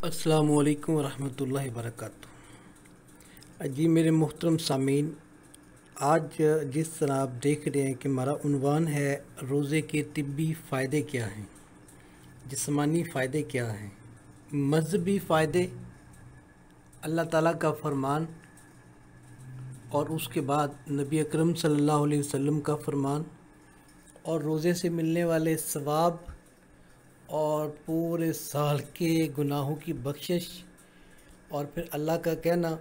अस्सलामुअलैकुम वरहमतुल्लाहि वबरकातुहू। जी मेरे मोहतरम सामीन, आज जिस तरह आप देख रहे हैं कि हमारा उन्वान है रोज़े के तिब्बी फ़ायदे क्या हैं, जिस्मानी फ़ायदे क्या हैं, मज़हबी फ़ायदे, अल्लाह ताला का फ़रमान और उसके बाद नबी अकरम सल्लल्लाहु अलैहि वसल्लम का फ़रमान और रोज़े से मिलने वाले सवाब और पूरे साल के गुनाहों की बख्शिश और फिर अल्लाह का कहना,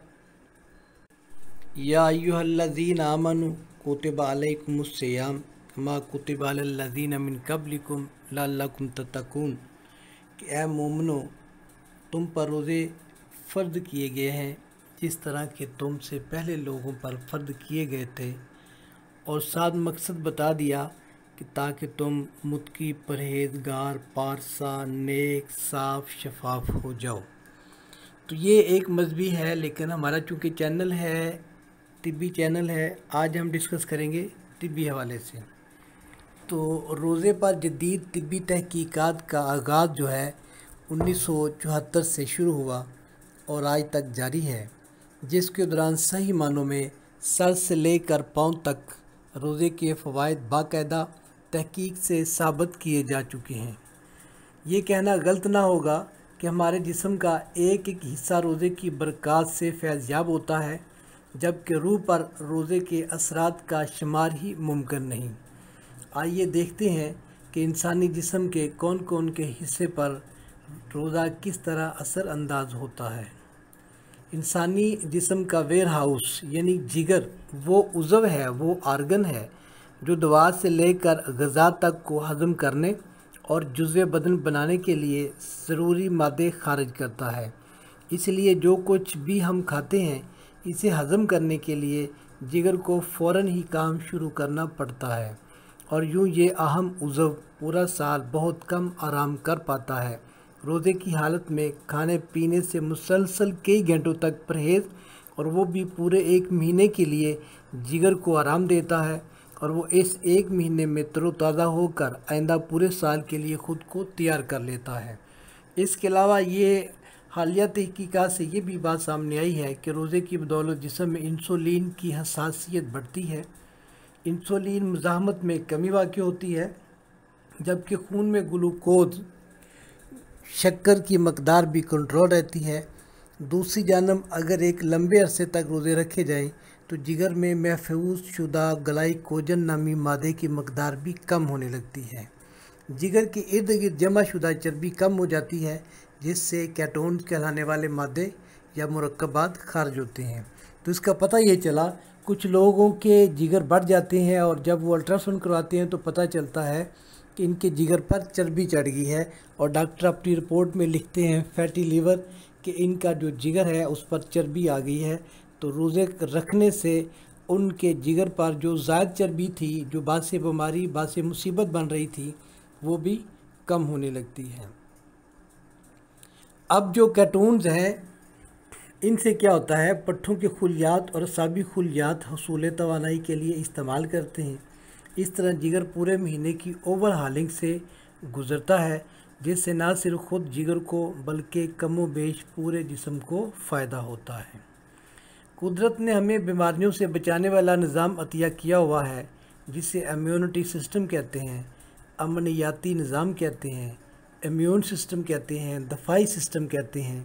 या अय्युहल्लज़ीना आमनू कुतिबा अलैकुमुस्सियाम कमा कुतिबा अलल्लज़ीना मिन क़ब्लिकुम लअल्लकुम तत्तकून, कि ए मोमनो, तुम पर रोज़े फ़र्द किए गए हैं जिस तरह के तुमसे पहले लोगों पर फ़र्द किए गए थे, और साथ मकसद बता दिया कि ताकि तुम मुत्की, परहेज़गार, पारसा, नेक, साफ़, शफाफ हो जाओ। तो ये एक मजहबी है, लेकिन हमारा चूँकि चैनल है, तिब्बी चैनल है, आज हम डिस्कस करेंगे तिब्बी हवाले से। तो रोज़े पर जदीद तिब्बी तहकीकात का आगाज़ जो है 1974 से शुरू हुआ और आज तक जारी है, जिसके दौरान सही मानों में सर से लेकर पाँव तक रोज़े के फ़वाइद बाकायदा तहकीक से साबित किए जा चुके हैं। ये कहना गलत ना होगा कि हमारे जिस्म का एक एक हिस्सा रोज़े की बरक़ात से फैज़याब होता है, जबकि रूह पर रोज़े के असरात का शुमार ही मुमकिन नहीं। आइए देखते हैं कि इंसानी जिस्म के कौन कौन के हिस्से पर रोज़ा किस तरह असर अंदाज होता है। इंसानी जिस्म का वेयर हाउस यानी जिगर वो उज़व है, वो आर्गन है जो दवा से लेकर ग़ज़ा तक को हज़म करने और जुज़्व बदन बनाने के लिए ज़रूरी मादे खारिज करता है। इसलिए जो कुछ भी हम खाते हैं, इसे हज़म करने के लिए जिगर को फ़ौरन ही काम शुरू करना पड़ता है, और यूँ ये अहम उज़व पूरा साल बहुत कम आराम कर पाता है। रोज़े की हालत में खाने पीने से मुसलसल कई घंटों तक परहेज़, और वो भी पूरे एक महीने के लिए जिगर को आराम देता है, और वो इस एक महीने में तरोताज़ा होकर आइंदा पूरे साल के लिए ख़ुद को तैयार कर लेता है। इसके अलावा ये हालिया तहकीकात से ये भी बात सामने आई है कि रोज़े की बदौलत जिस्म में इंसुलिन की हसासियत बढ़ती है, इंसुलिन मुज़ाहमत में कमी वाक़ई होती है, जबकि खून में ग्लूकोज शक्कर की मकदार भी कंट्रोल रहती है। दूसरी जानब अगर एक लंबे अरसे तक रोज़े रखे जाएँ तो जिगर में महफूज शुदा ग्लाइकोजन नामी मादे की मकदार भी कम होने लगती है। जिगर के इर्द गिर्द जमा शुदा चर्बी कम हो जाती है, जिससे केटोन्स कहलाने वाले मादे या मुरक्कबात खारिज होते हैं। तो इसका पता ये चला, कुछ लोगों के जिगर बढ़ जाते हैं और जब वो अल्ट्रासाउंड करवाते हैं तो पता चलता है कि इनके जिगर पर चर्बी चढ़ गई है, और डॉक्टर अपनी रिपोर्ट में लिखते हैं फैटी लीवर, कि इनका जो जिगर है उस पर चर्बी आ गई है। तो रोज़े रखने से उनके जिगर पर जो ज़ायद चर्बी थी, जो बासे बीमारी बासे मुसीबत बन रही थी, वो भी कम होने लगती है। अब जो केटोन्स हैं, इनसे क्या होता है, पट्ठों के खुलियात और असाबी खुलियात हसूल तवानाई के लिए इस्तेमाल करते हैं। इस तरह जिगर पूरे महीने की ओवर हालिंग से गुज़रता है, जिससे ना सिर्फ ख़ुद जिगर को बल्कि कमो बेश पूरे जिस्म को फ़ायदा होता है। कुदरत ने हमें बीमारियों से बचाने वाला निज़ाम अतिया किया हुआ है, जिसे इम्यूनिटी सिस्टम कहते हैं, अमनियाती निज़ाम कहते हैं, इम्यून सिस्टम कहते हैं, दफ़ाई सिस्टम कहते हैं,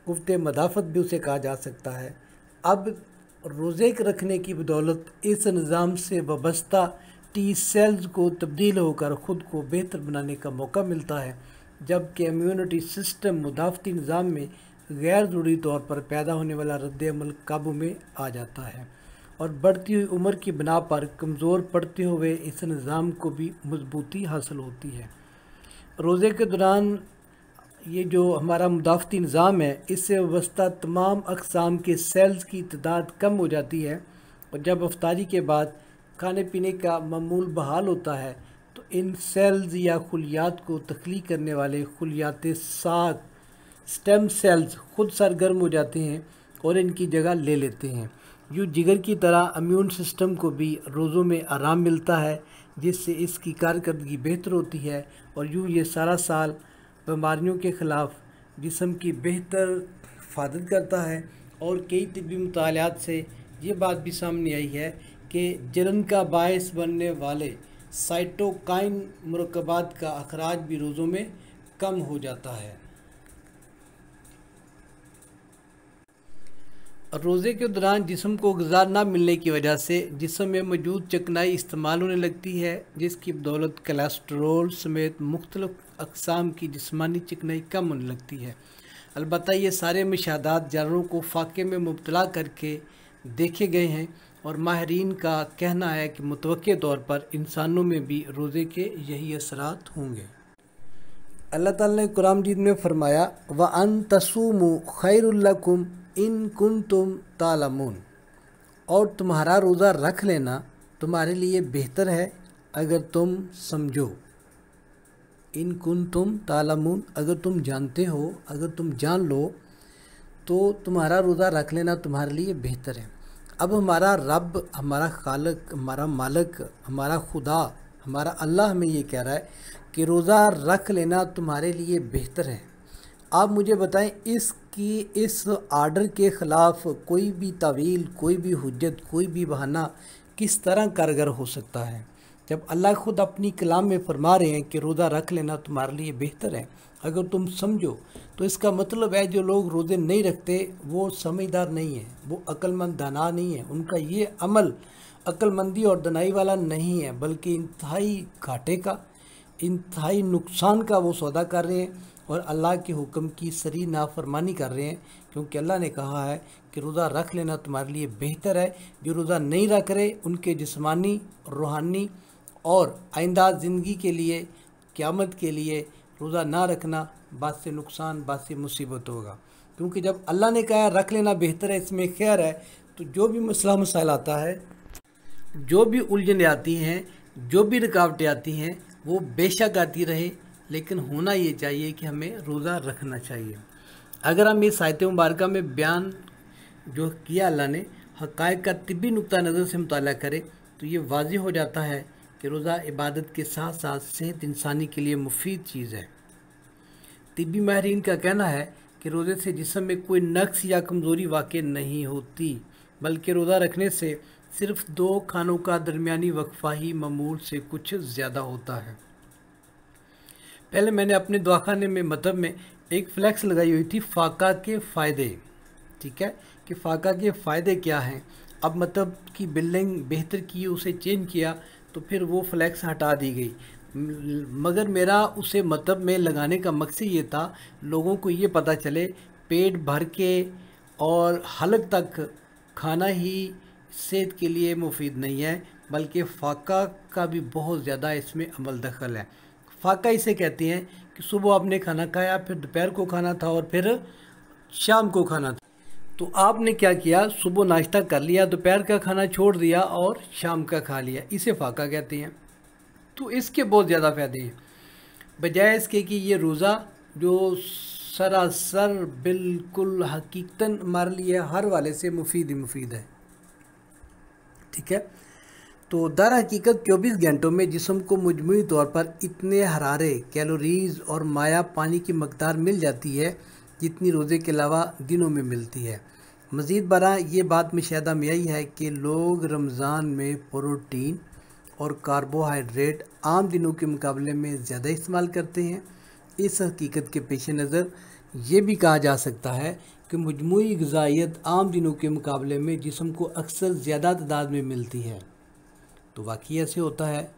कुव्वत मदाफ़त भी उसे कहा जा सकता है। अब रोज़े रखने की बदौलत इस निज़ाम से वाबस्ता टी सेल्स को तब्दील होकर ख़ुद को बेहतर बनाने का मौका मिलता है, जबकि इम्यूनिटी सिस्टम मुदाफ़ती निज़ाम में गैर ज़रूरी तौर पर पैदा होने वाला रद्द-ए-अमल काबू में आ जाता है, और बढ़ती हुई उम्र की बिना पर कमज़ोर पड़ते हुए इस निज़ाम को भी मजबूती हासिल होती है। रोज़े के दौरान ये जो हमारा मुदाफ़ती निज़ाम है, इससे वाबस्ता तमाम अक़साम के सेल्स की तादाद कम हो जाती है, और जब अफ्तारी के बाद खाने पीने का मामूल बहाल होता है तो इन सेल्स या खुलियात को तख्लीक करने वाले खुलियात साग स्टेम सेल्स खुद सरगर्म हो जाते हैं और इनकी जगह ले लेते हैं। यूँ जिगर की तरह इम्यून सिस्टम को भी रोज़ों में आराम मिलता है, जिससे इसकी कारकर्दगी बेहतर होती है, और यूँ ये सारा साल बीमारियों के ख़िलाफ़ जिस्म की बेहतर हिफाजत करता है। और कई तिब्बी मुतालात से ये बात भी सामने आई है कि जलन का बायस बनने वाले साइटोकाइन मुरक्कबात का अखराज भी रोज़ों में कम हो जाता है। रोज़े के दौरान जिस्म को ग़िज़ा ना मिलने की वजह से जिस्म में मौजूद चिकनाई इस्तेमाल होने लगती है, जिसकी बदौलत कोलेस्ट्रोल समेत मुख्तलिफ़ अक़साम की जिस्मानी चिकनाई कम होने लगती है। अलबत्ता ये सारे मुशाहदात जानवरों को फाके में मुब्तला करके देखे गए हैं और माहिरीन का कहना है कि मुतवक्के तौर पर इंसानों में भी रोज़े के यही असरात होंगे। अल्लाह ताला ने कुरान मजीद में फ़रमाया व अन तसूमु खैरुल लकुम इन कुंतुम तालमून, और तुम्हारा रोज़ा रख लेना तुम्हारे लिए बेहतर है अगर तुम समझो। इन कुंतुम तालमून, अगर तुम जानते हो, अगर तुम जान लो तो तुम्हारा रोज़ा रख लेना तुम्हारे लिए बेहतर है। अब हमारा रब, हमारा खालिक, हमारा मालिक, हमारा खुदा, हमारा अल्लाह हमें ये कह रहा है कि रोज़ा रख लेना तुम्हारे लिए बेहतर है। आप मुझे बताएं इस आर्डर के ख़िलाफ़ कोई भी तावील, कोई भी हुज्जत, कोई भी बहाना किस तरह कारगर हो सकता है, जब अल्लाह खुद अपनी कलाम में फरमा रहे हैं कि रोज़ा रख लेना तुम्हारे लिए बेहतर है अगर तुम समझो। तो इसका मतलब है जो लोग रोज़े नहीं रखते वो समझदार नहीं है, वो अक्लमंद दाना नहीं है, उनका ये अमल अक्लमंदी और दनाई वाला नहीं है, बल्कि इंतहाई घाटे का, इंतहाई नुकसान का वो सौदा कर रहे हैं और अल्लाह के हुक्म की सरी नाफरमानी कर रहे हैं। क्योंकि अल्लाह ने कहा है कि रोज़ा रख लेना तुम्हारे लिए बेहतर है। जो रोज़ा नहीं रख रहे उनके जिस्मानी, रूहानी और आइंदा ज़िंदगी के लिए, क़यामत के लिए रोज़ा ना रखना बात से नुकसान, बात से मुसीबत होगा। क्योंकि जब अल्लाह ने कहा रख लेना बेहतर है, इसमें खैर है, तो जो भी मसला मसाइल आता है, जो भी उलझने आती हैं, जो भी रुकावटें आती हैं, वो बेशक आती रहे, लेकिन होना ये चाहिए कि हमें रोज़ा रखना चाहिए। अगर हम इस आयत मुबारका में बयान जो किया अल्लाह ने हक़ाइक़ का तिब्बी नुक्ता नज़र से मुताला करें तो ये वाज़ेह हो जाता है कि रोज़ा इबादत के साथ साथ सेहत इंसानी के लिए मुफीद चीज़ है। तिब्बी माहिरीन का कहना है कि रोज़े से जिस्म में कोई नक्स या कमज़ोरी वाक़ई नहीं होती, बल्कि रोज़ा रखने से सिर्फ़ 2 खानों का दरमियानी वक्फ़ा ही मामूल से कुछ ज़्यादा होता है। पहले मैंने अपने दवाखाने में मतलब में एक फ्लैक्स लगाई हुई थी फ़ाका के फ़ायदे, ठीक है, कि फ़ाका के फ़ायदे क्या हैं। अब मतलब की बिल्डिंग बेहतर की, उसे चेंज किया तो फिर वो फ्लैक्स हटा दी गई, मगर मेरा उसे मतलब में लगाने का मकसद ये था लोगों को ये पता चले पेट भर के और हलक तक खाना ही सेहत के लिए मुफीद नहीं है, बल्कि फ़ाका का भी बहुत ज़्यादा इसमें अमल दखल है। फ़ाका इसे कहते हैं कि सुबह आपने खाना खाया, फिर दोपहर को खाना था और फिर शाम को खाना था। तो आपने क्या किया, सुबह नाश्ता कर लिया, दोपहर का खाना छोड़ दिया और शाम का खा लिया, इसे फ़ाका कहते हैं। तो इसके बहुत ज़्यादा फ़ायदे हैं, बजाय इसके कि ये रोज़ा जो सरासर बिल्कुल हकीकतन हमारे लिए हर वाले से मुफीद ही मुफीद है, ठीक है। तो दर हकीकत 24 घंटों में जिस्म को मजमूई तौर पर इतने हरारे, कैलोरीज़ और माया पानी की मकदार मिल जाती है जितनी रोज़े के अलावा दिनों में मिलती है। मज़ीद बरा ये बात मुशाहिदा में आई है कि लोग रमज़ान में प्रोटीन और कार्बोहाइड्रेट आम दिनों के मुकाबले में ज़्यादा इस्तेमाल करते हैं। इस हकीकत के पेश नज़र ये भी कहा जा सकता है कि मजमूई ग़िज़ाइयत आम दिनों के मुकाबले में जिस्म को अक्सर ज़्यादा तादाद में मिलती है। तो वाकई ऐसे होता है,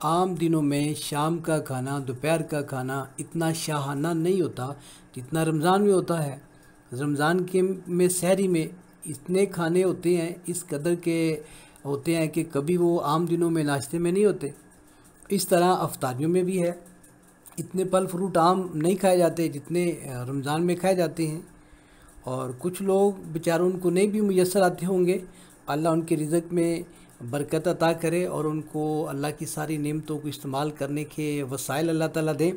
आम दिनों में शाम का खाना, दोपहर का खाना इतना शाहाना नहीं होता जितना रमज़ान में होता है। रमज़ान के में सहरी में इतने खाने होते हैं, इस कदर के होते हैं कि कभी वो आम दिनों में नाश्ते में नहीं होते। इस तरह अफ्तारियों में भी है, इतने फल फ्रूट आम नहीं खाए जाते जितने रमज़ान में खाए जाते हैं। और कुछ लोग बेचारों उनको नहीं भी मुयस्सर आते होंगे, अल्लाह उनके रिज़्क़ में बरकत अता करे और उनको अल्लाह की सारी नेमतों को इस्तेमाल करने के वसाइल अल्लाह ताला दें।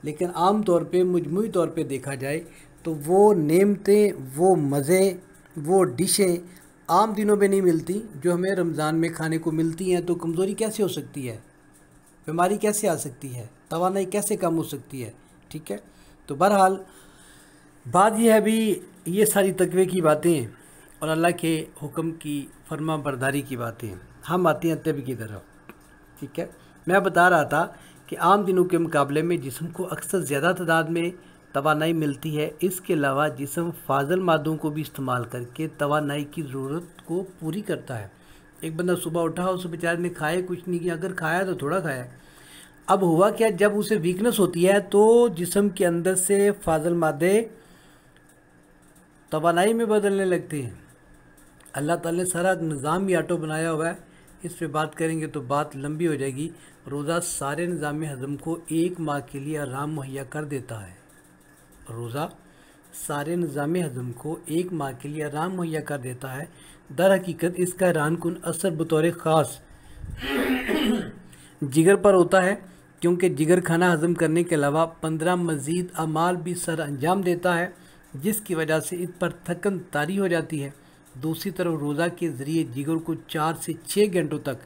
लेकिन आम तौर पे, मजमूई तौर पे देखा जाए तो वो नेमतें, वो मज़े, वो डिशें आम दिनों में नहीं मिलती जो हमें रमज़ान में खाने को मिलती हैं। तो कमज़ोरी कैसे हो सकती है, बीमारी कैसे आ सकती है, तवानाई कैसे कम हो सकती है, ठीक है। तो बहरहाल बात यह है अभी, ये सारी तकवे की बातें और अल्लाह के हुक्म की फर्मा बरदारी की बातें, हम आते हैं तब की तरफ। ठीक है, मैं बता रहा था कि आम दिनों के मुकाबले में जिस्म को अक्सर ज़्यादा तादाद में तवानाई मिलती है। इसके अलावा जिस्म फाजल मादों को भी इस्तेमाल करके तवानाई की ज़रूरत को पूरी करता है। एक बंदा सुबह उठा, उस बेचारे ने खाए कुछ नहीं किया, अगर खाया तो थोड़ा खाया। अब हुआ क्या, जब उसे वीकनेस होती है तो जिस्म के अंदर से फाजल मादे तवानाई में बदलने लगते हैं। अल्लाह ताला ने सारा निज़ाम ही ऑटो बनाया हुआ है, इस पे बात करेंगे तो बात लंबी हो जाएगी। रोज़ा सारे निज़ाम हज़म को 1 माह के लिए आराम मुहैया कर देता है। रोज़ा सारे निज़ाम हज़म को 1 माह के लिए आराम मुहैया कर देता है। दर हकीकत इसका हैरानकुन असर बतौर ख़ास जिगर पर होता है, क्योंकि जिगर खाना हज़म करने के अलावा 15 मज़ीद अमाल भी सर अंजाम देता है, जिसकी वजह से इस पर थकन तारी हो जाती है। दूसरी तरफ रोज़ा के ज़रिए जिगर को 4 से 6 घंटों तक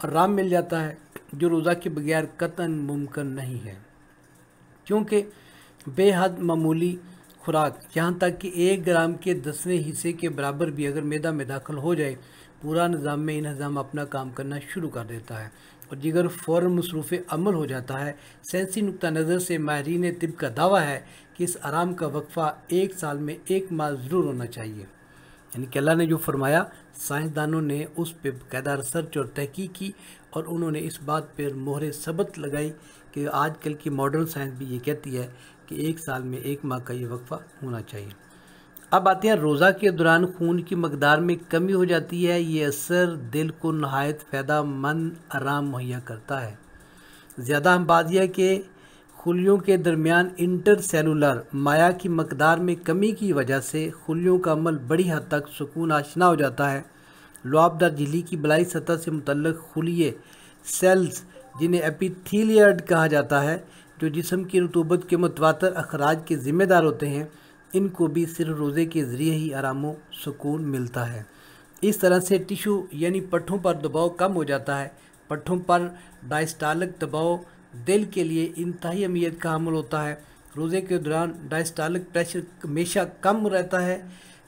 आराम मिल जाता है, जो रोज़ा के बगैर कतन मुमकिन नहीं है। क्योंकि बेहद मामूली खुराक, यहाँ तक कि 1 ग्राम के 10वें हिस्से के बराबर भी अगर मैदा में दाखिल हो जाए, पूरा निज़ाम में इंहज़ाम अपना काम करना शुरू कर देता है और जिगर फ़ौरन मसरूफ़ अमल हो जाता है। साइंसी नुक्ता नज़र से माहिरीन तिब का दावा है कि इस आराम का वक्फ़ा 1 साल में 1 माह ज़रूर होना चाहिए। यानी कि अल्लाह ने जो फरमाया, साइंसदानों ने उस पर बाकायदा रिसर्च और तहकीक की और उन्होंने इस बात पर मोहर सबत लगाई कि आजकल की मॉडर्न साइंस भी ये कहती है कि 1 साल में 1 माह का ये वक्फ़ा होना चाहिए। अब आते हैं रोज़ा के दौरान खून की मकदार में कमी हो जाती है। ये असर दिल को नहायत फ़ायदेमंद आराम मुहैया करता है। ज़्यादा हम बात यह है कि खुलियों के दरमियान इंटरसेलुलर माया की मकदार में कमी की वजह से खुलियों का अमल बड़ी हद तक सुकून आशना हो जाता है। लुआबदार झिल्ली की बलाई सतह से मुतल्लिक़ खुलिये सेल्स, जिन्हें एपिथीलियड कहा जाता है, जो जिस्म की रतूबत के मुतवातर अखराज के ज़िम्मेदार होते हैं, इनको भी सिर्फ रोज़े के ज़रिए ही आराम व सुकून मिलता है। इस तरह से टिशू यानी पट्ठों पर दबाव कम हो जाता है। पट्ठों पर डायस्टालिक दबाव दिल के लिए इंतहाई अहमियत का हामिल होता है। रोज़े के दौरान डायस्टालिक प्रेशर हमेशा कम रहता है,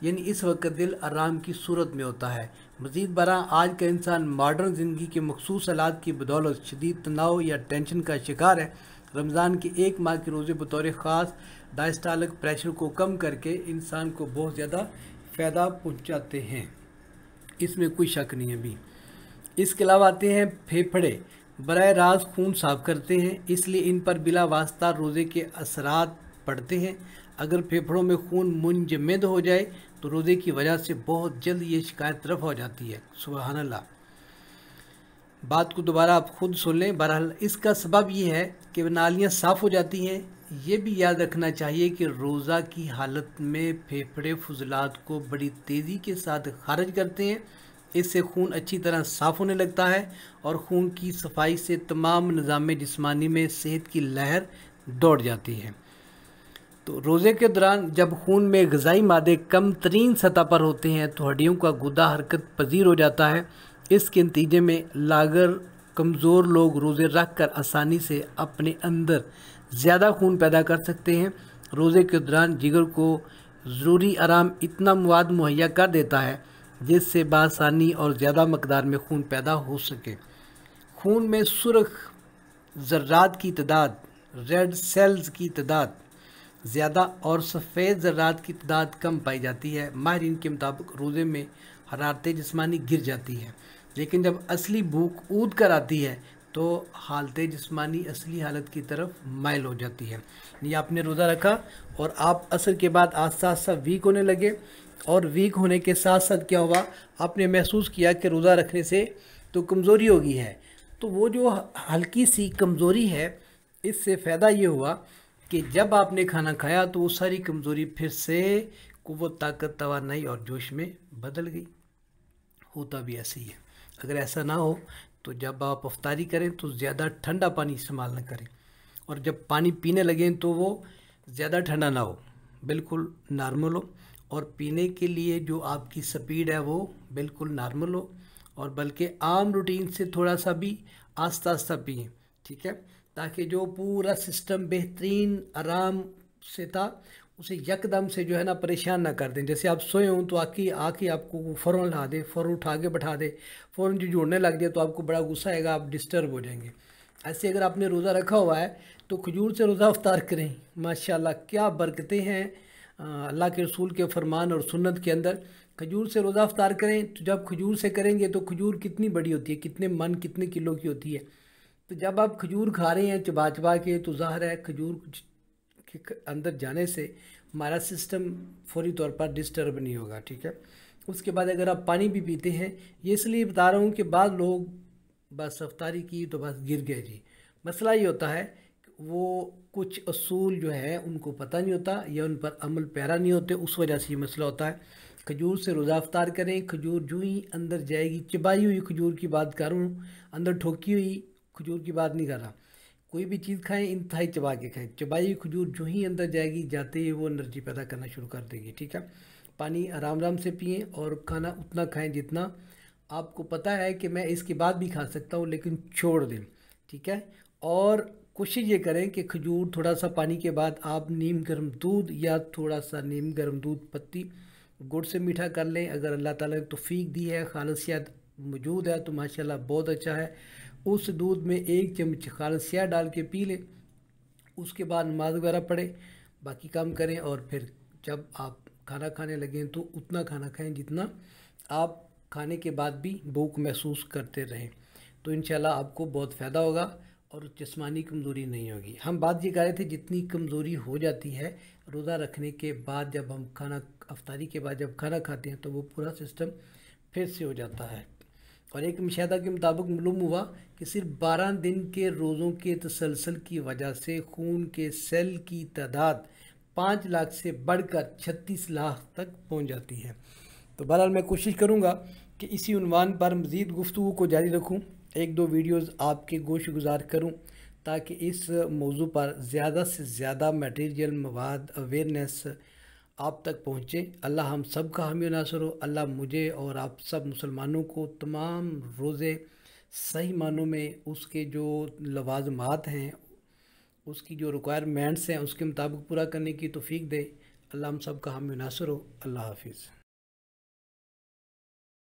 यानी इस वक्त दिल आराम की सूरत में होता है। मज़ीद बरआं आज का इंसान मॉडर्न ज़िंदगी के मखसूस हालात की बदौलत शदीद तनाव या टेंशन का शिकार है। रमज़ान के 1 माह के रोज़े बतौर ख़ास डायस्टालिक प्रेशर को कम करके इंसान को बहुत ज़्यादा फ़ायदा पहुँचाते हैं, इसमें कोई शक नहीं है भी। इसके अलावा आते हैं फेफड़े, बराह रास्त खून साफ़ करते हैं, इसलिए इन पर बिला वास्ता रोज़े के असरात पड़ते हैं। अगर फेफड़ों में खून मुंजमद हो जाए तो रोज़े की वजह से बहुत जल्द ये शिकायत रफ़ हो जाती है। सुबहान अल्लाह। बात को दोबारा आप खुद सुन लें। बहरहाल इसका सबब ये है कि नालियाँ साफ़ हो जाती हैं। ये भी याद रखना चाहिए कि रोज़ा की हालत में फेफड़े फुजलात को बड़ी तेज़ी के साथ खारिज करते हैं। इससे खून अच्छी तरह साफ़ होने लगता है और खून की सफाई से तमाम निज़ाम जिस्मानी में सेहत की लहर दौड़ जाती है। तो रोज़े के दौरान जब खून में ग़िज़ाई मादे कम तरीन सतह पर होते हैं तो हड्डियों का गुदा हरकत पजीर हो जाता है। इसके नतीजे में लागर कमज़ोर लोग रोज़े रख कर आसानी से अपने अंदर ज़्यादा खून पैदा कर सकते हैं। रोज़े के दौरान जिगर को ज़रूरी आराम इतना मवाद मुहैया कर देता है जिससे बआसानी और ज़्यादा मकदार में खून पैदा हो सके। खून में सुर्ख ज़र्रात की तादाद, रेड सेल्स की तादाद ज़्यादा और सफ़ेद ज़र्रात की तादाद कम पाई जाती है। माहिरीन के मुताबिक रोज़े में हरारत जिस्मानी गिर जाती है, लेकिन जब असली भूख ऊद कर आती है तो हालत जिस्मानी असली हालत की तरफ माइल हो जाती है। ये आपने रोज़ा रखा और आप असर के बाद आस्ता आस्ता वीक होने लगे और वीक होने के साथ साथ क्या हुआ, आपने महसूस किया कि रोज़ा रखने से तो कमज़ोरी हो गई है। तो वो जो हल्की सी कमज़ोरी है, इससे फ़ायदा ये हुआ कि जब आपने खाना खाया तो वो सारी कमज़ोरी फिर से क़ुव्वत, ताकत, तवानाई और जोश में बदल गई। होता भी ऐसे ही है। अगर ऐसा ना हो तो जब आप अफ्तारी करें तो ज़्यादा ठंडा पानी इस्तेमाल ना करें, और जब पानी पीने लगें तो वो ज़्यादा ठंडा ना हो, बिल्कुल नॉर्मल हो, और पीने के लिए जो आपकी स्पीड है वो बिल्कुल नॉर्मल हो, और बल्कि आम रूटीन से थोड़ा सा भी आस्ता आस्ता पिएँ, ठीक है, ताकि जो पूरा सिस्टम बेहतरीन आराम से था उसे यकदम से जो है ना परेशान ना कर दें। जैसे आप सोए हों तो आके आपको फ़ौरन ला दे, फ़ौरन उठा के बैठा दे, फ़ौरन जो जोड़ने लग जाए तो आपको बड़ा गुस्सा आएगा, आप डिस्टर्ब हो जाएंगे। ऐसे अगर आपने रोज़ा रखा हुआ है तो खजूर से रोज़ा अफ्तार करें। माशाल्लाह क्या बरकतें हैं अल्लाह के रसूल के फरमान और सुन्नत के अंदर। खजूर से रोज़ा अफ्तार करें तो जब खजूर से करेंगे तो खजूर कितनी बड़ी होती है, कितने मन कितने किलो की होती है। तो जब आप खजूर खा रहे हैं चबा चबा के तो ज़ाहिर है खजूर के अंदर जाने से हमारा सिस्टम फौरी तौर पर डिस्टर्ब नहीं होगा, ठीक है। उसके बाद अगर आप पानी भी पीते हैं, ये इसलिए बता रहा हूँ कि बाद लोग बस अफ्तारी की तो बस गिर गए जी। मसला ये होता है कि वो कुछ असूल जो है उनको पता नहीं होता या उन पर अमल पैरा नहीं होते, उस वजह से ये मसला होता है। खजूर से रोज़ा अफ्तार करें। खजूर जो ही अंदर जाएगी, चबाई हुई खजूर की बात कर रहा हूँ, अंदर ठोकी हुई खजूर की बात नहीं कर रहा। कोई भी चीज़ खाएं इंतहाई चबा के खाएं। चबाई हुई खजूर जो ही अंदर जाएगी जाते ही वो एनर्जी पैदा करना शुरू कर देगी, ठीक है। पानी आराम आराम से पिएं और खाना उतना खाएं जितना आपको पता है कि मैं इसके बाद भी खा सकता हूँ, लेकिन छोड़ दें, ठीक है। और कोशिश ये करें कि खजूर थोड़ा सा पानी के बाद आप नीम गर्म दूध या थोड़ा सा नीम गर्म दूध पत्ती गुड़ से मीठा कर लें। अगर अल्लाह ताला ने तौफीक दी है, खालसियत मौजूद है तो माशाल्लाह बहुत अच्छा है। उस दूध में 1 चम्मच खालसियत डाल के पी लें। उसके बाद नमाज वगैरह पढ़ें, बाकी काम करें और फिर जब आप खाना खाने लगें तो उतना खाना खाएं जितना आप खाने के बाद भी भूख महसूस करते रहें। तो इंशाल्लाह आपको बहुत फ़ायदा होगा और जिस्मानी कमज़ोरी नहीं होगी। हम बात ये कर रहे थे जितनी कमज़ोरी हो जाती है रोज़ा रखने के बाद, जब हम खाना अफ्तारी के बाद जब खाना खाते हैं तो वो पूरा सिस्टम फिर से हो जाता है। और एक मुशाहिदा के मुताबिक मालूम हुआ कि सिर्फ 12 दिन के रोज़ों के तसलसल की वजह से खून के सेल की तादाद 5 लाख से बढ़कर 36 लाख तक पहुंच जाती है। तो बहरहाल मैं कोशिश करूंगा कि इसी उन्वान पर मज़ीद गुफ्तगू को जारी रखूं, 1-2 वीडियोज़ आपके गोश गुजार करूं ताकि इस मौजू पर ज़्यादा से ज़्यादा मटेरियल मवाद अवेयरनेस आप तक पहुँचे। अल्लाह हम सब का हामी नासर हो। अल्लाह मुझे और आप सब मुसलमानों को तमाम रोज़े सही मानों में उसके जो लवाज़मात हैं, उसकी जो रिक्वायरमेंट्स हैं उसके मुताबिक पूरा करने की तौफीक दे। अल्लाह हम सब का हामी नासर हो। अल्लाह हाफिज़।